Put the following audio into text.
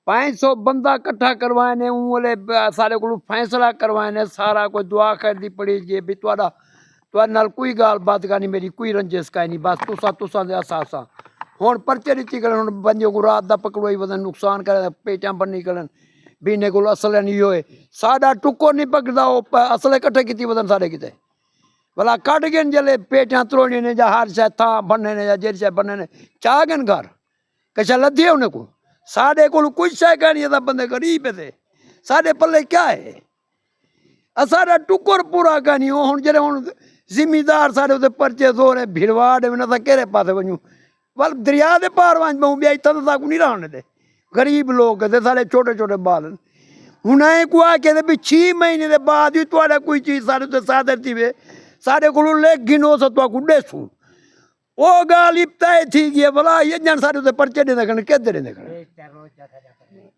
500 बंदा इकट्ठा करवाए ने वाले सारे को फैसला करवाए ने सारा कोई दुआ करनी पड़ी जे भी तुहाडे नाल कोई गाल बात का नहीं मेरी कोई रंजिश का नहीं बस तुसा दे असासा हुण परचे दित्ती गल हुण बंदे को रात दा पकड़ोई वदन नुकसान करे पेटां बन्नी गलन बीने को असल नहीं होए साडा टुक्को नहीं पकड़ा असल इकट्ठे कीती वदन सारे किते भला कट गए जल्ले पेटां त्रोड़ने ने जा हर शायद थां बनने ने या जेर शायद बनने ने चाह गए घर कशा लद्दी है उन्हें को साढ़े को कुछ शह कहनी है बंदे गरीब थे साढ़े पल्ले क्या है सारा टुकर पूरा कहनी हूँ जरे हूँ जिमीदार साढ़े उसे परचे दो ने भिड़वाड़ में ना केरे पास वजूँ बल दरिया के पार वंज बहु भी इतना तक नहीं रहने दे गरीब लोग थे सारे छोटे छोटे बाल हूँ ऐ को आके भी 6 महीने के बाद भी थोड़ा कोई चीज़ साढ़े उत्ते सादर थी वे साढ़े को ले गिनो सो डेसू वो गाल तय थी गई भला ये जन सारे परचे नहीं देखने किधर नहीं देखने